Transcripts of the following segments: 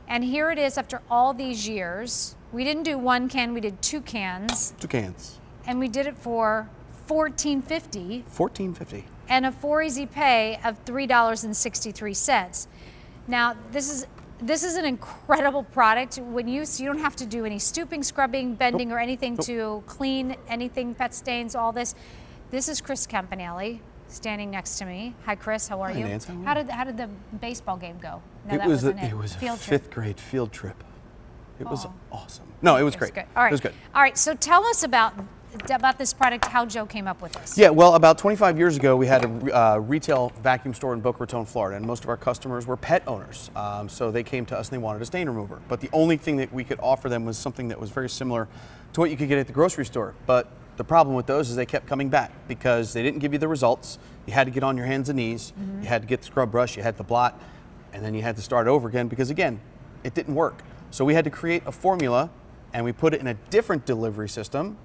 And here it is after all these years. We didn't do 1 can, we did 2 cans. 2 cans. And we did it for $14.50. $14.50. And a 4 easy pay of $3.63. Now, this is an incredible product. When you don't have to do any stooping, scrubbing, bending, or anything to clean anything, pet stains, all this. This is Chris Campanelli standing next to me. Hi, Chris. How are you? Nancy, how did the baseball game go? No, it was a fifth grade field trip. It was awesome. No, it was great. Good. All right. It was good. All right. So tell us about this product, how Joe came up with this. Yeah, well, about 25 years ago, we had a retail vacuum store in Boca Raton, Florida, and most of our customers were pet owners. So they came to us and they wanted a stain remover. But the only thing that we could offer them was something that was very similar to what you could get at the grocery store. But the problem with those is they kept coming back because they didn't give you the results. You had to get on your hands and knees. You had to get the scrub brush. You had to blot. And then you had to start over again because, again, it didn't work. So we had to create a formula, and we put it in a different delivery system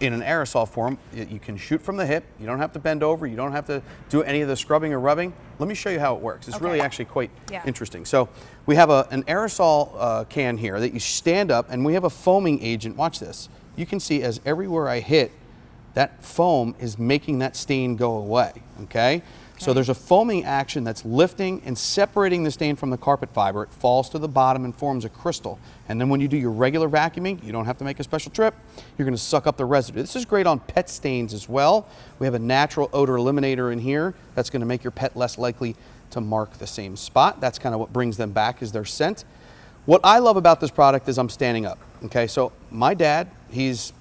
in an aerosol form. You can shoot from the hip. You don't have to bend over. You don't have to do any of the scrubbing or rubbing. Let me show you how it works. It's really actually quite interesting. So we have an aerosol can here that you stand up, and we have a foaming agent. Watch this. You can see as everywhere I hit, that foam is making that stain go away, okay? So there's a foaming action that's lifting and separating the stain from the carpet fiber. It falls to the bottom and forms a crystal. And then when you do your regular vacuuming, you don't have to make a special trip. You're going to suck up the residue. This is great on pet stains as well. We have a natural odor eliminator in here that's going to make your pet less likely to mark the same spot. That's kind of what brings them back is their scent. What I love about this product is I'm standing up. Okay, so my dad, he's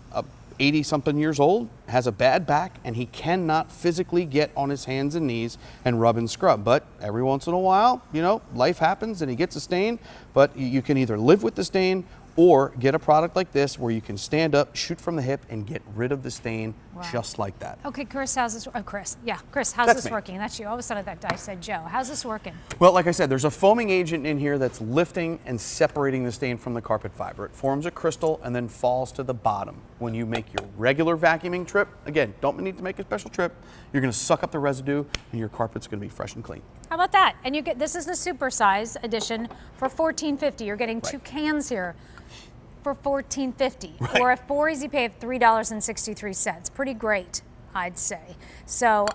80-something years old, has a bad back, and he cannot physically get on his hands and knees and rub and scrub. But every once in a while, you know, life happens and he gets a stain, but you can either live with the stain or get a product like this where you can stand up, shoot from the hip, and get rid of the stain just like that. Okay, Chris, how's this? Oh, Chris, yeah, Chris, how's this working? That's you. All of a sudden, I said Joe. How's this working? Well, like I said, there's a foaming agent in here that's lifting and separating the stain from the carpet fiber. It forms a crystal and then falls to the bottom. When you make your regular vacuuming trip, again, don't need to make a special trip. You're going to suck up the residue, and your carpet's going to be fresh and clean. How about that? And you get this is the supersize edition for $14.50. You're getting 2 cans here for $14.50 or a 4 easy pay of $3.63. Pretty great, I'd say. So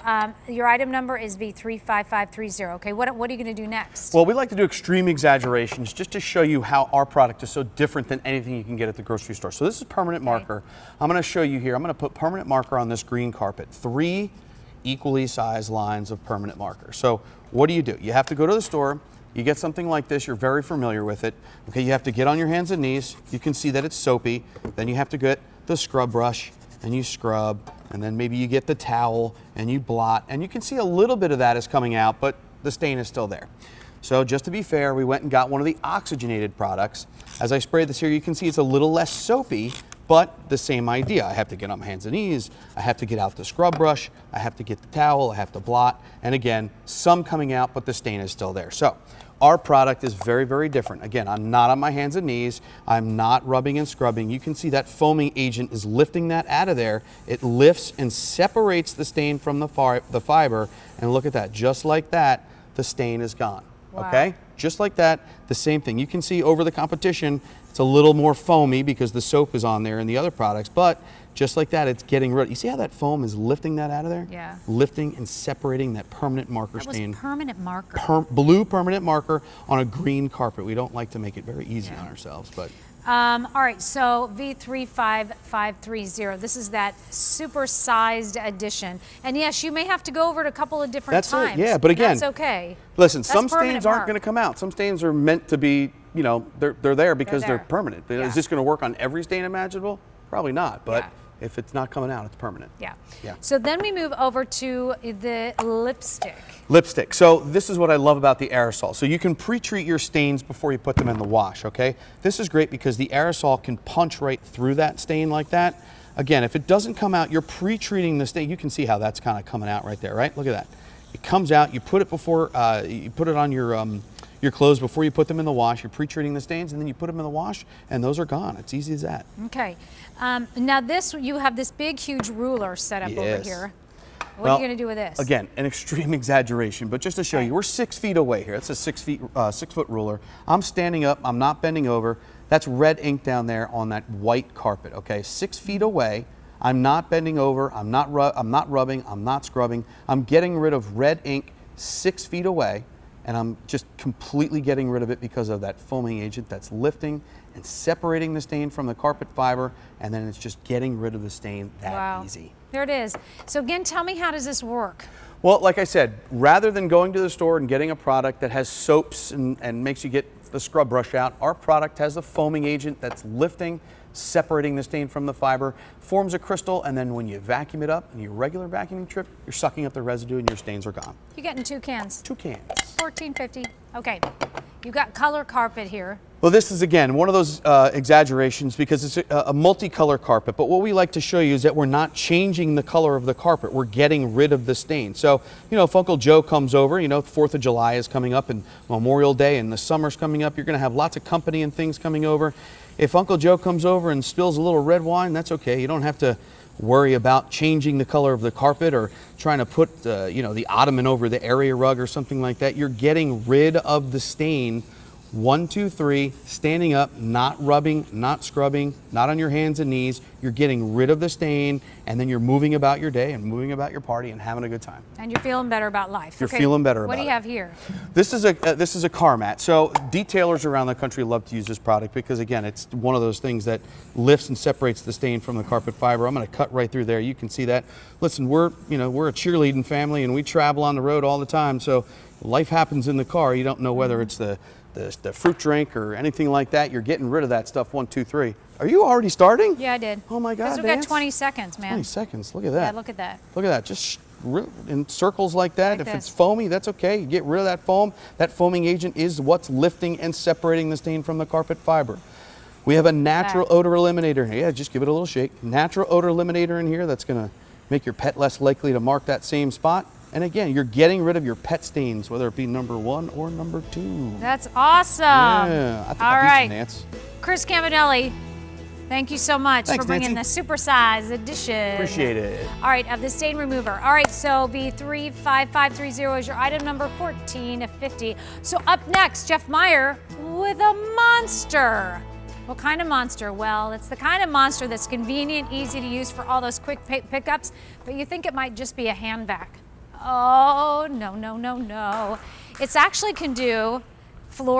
your item number is V35530. Okay, what are you going to do next? Well, we like to do extreme exaggerations just to show you how our product is so different than anything you can get at the grocery store. So this is permanent marker. I'm going to show you here. I'm going to put permanent marker on this green carpet. 3 equally sized lines of permanent marker. So what do? You have to go to the store. You get something like this, you're very familiar with it. Okay, you have to get on your hands and knees. You can see that it's soapy. Then you have to get the scrub brush and you scrub, and then maybe you get the towel and you blot, and you can see a little bit of that is coming out, but the stain is still there. So just to be fair, we went and got one of the oxygenated products. As I spray this here, you can see it's a little less soapy, but the same idea. I have to get on my hands and knees, I have to get out the scrub brush, I have to get the towel, I have to blot, and again, some coming out, but the stain is still there. So our product is very, very different. Again, I'm not on my hands and knees, I'm not rubbing and scrubbing. You can see that foaming agent is lifting that out of there. It lifts and separates the stain from the fiber, and look at that, just like that, the stain is gone. Okay? Just like that, the same thing. You can see over the competition, it's a little more foamy because the soap is on there in the other products, but just like that, it's getting rid. You see how that foam is lifting that out of there? Yeah. Lifting and separating that permanent marker stain. That was permanent marker. Blue permanent marker on a green carpet. We don't like to make it very easy on ourselves, but. All right, so V35530. This is that super-sized edition. And yes, you may have to go over it a couple of different times. That's it, yeah, but again. That's okay. Listen, some stains aren't going to come out. Some stains are meant to be, you know, they're there because they're permanent. Is this going to work on every stain imaginable? Probably not, but if it's not coming out, it's permanent. Yeah. So then we move over to the lipstick. Lipstick. So this is what I love about the aerosol. So you can pre-treat your stains before you put them in the wash, okay? This is great because the aerosol can punch right through that stain like that. Again, if it doesn't come out, you're pre-treating the stain. You can see how that's kind of coming out right there, right? Look at that. It comes out, you put it before, you put it on your clothes before you put them in the wash. You're pre-treating the stains, and then you put them in the wash, and those are gone. It's easy as that. Okay. Now you have this big, huge ruler set up over here. What are you going to do with this? Again, an extreme exaggeration, but just to show you, we're 6 feet away here. It's a 6-foot ruler. I'm standing up, I'm not bending over. That's red ink down there on that white carpet, okay? 6 feet away, I'm not bending over, I'm not rubbing, I'm not scrubbing. I'm getting rid of red ink 6 feet away, and I'm just completely getting rid of it because of that foaming agent that's lifting and separating the stain from the carpet fiber, and then it's just getting rid of the stain that easy. There it is. So again, tell me, how does this work? Well, like I said, rather than going to the store and getting a product that has soaps and makes you get the scrub brush out, our product has a foaming agent that's lifting, separating the stain from the fiber, forms a crystal, and then when you vacuum it up in your regular vacuuming trip, you're sucking up the residue and your stains are gone. You're getting 2 cans. 2 cans. $14.50. Okay. You got color carpet here. Well, this is, again, one of those exaggerations because it's a multicolor carpet, but what we like to show you is that we're not changing the color of the carpet. We're getting rid of the stain. So, you know, if Uncle Joe comes over, you know, 4th of July is coming up and Memorial Day and the summer's coming up, you're going to have lots of company and things coming over. If Uncle Joe comes over and spills a little red wine, that's okay. You don't have to worry about changing the color of the carpet or trying to put, you know, the ottoman over the area rug or something like that. You're getting rid of the stain. 1, 2, 3, standing up, not rubbing, not scrubbing, not on your hands and knees. You're getting rid of the stain, and then you're moving about your day and moving about your party and having a good time. And you're feeling better about life. You're feeling better about it. What do you have here? This is a car mat. So detailers around the country love to use this product because, again, it's one of those things that lifts and separates the stain from the carpet fiber. I'm going to cut right through there. You can see that. Listen, we're a cheerleading family and we travel on the road all the time. So life happens in the car. You don't know whether it's the fruit drink or anything like that. You're getting rid of that stuff. 1, 2, 3. Are you already starting? Yeah, I did. Oh my God, because we've got 20 seconds, man. 20 seconds. Look at that. Yeah, look at that. Look at that. Just in circles like that. Like if this. it's foamy, that's okay. You get rid of that foam. That foaming agent is what's lifting and separating the stain from the carpet fiber. We have a natural odor eliminator. Yeah, just give it a little shake. Natural odor eliminator in here that's going to make your pet less likely to mark that same spot. And again, you're getting rid of your pet stains, whether it be number 1 or number 2. That's awesome. Yeah, I think All I'll right, use Nance. Chris Campanelli, thank you so much Thanks, for bringing Nancy. the supersize edition. Appreciate it. All right, of the stain remover. All right, so V35530 is your item number 1450. So up next, Jeff Meyer with a monster. What kind of monster? Well, it's the kind of monster that's convenient, easy to use for all those quick pickups, but you think it might just be a hand vac. Oh, no, no, no, no. It's actually can do floor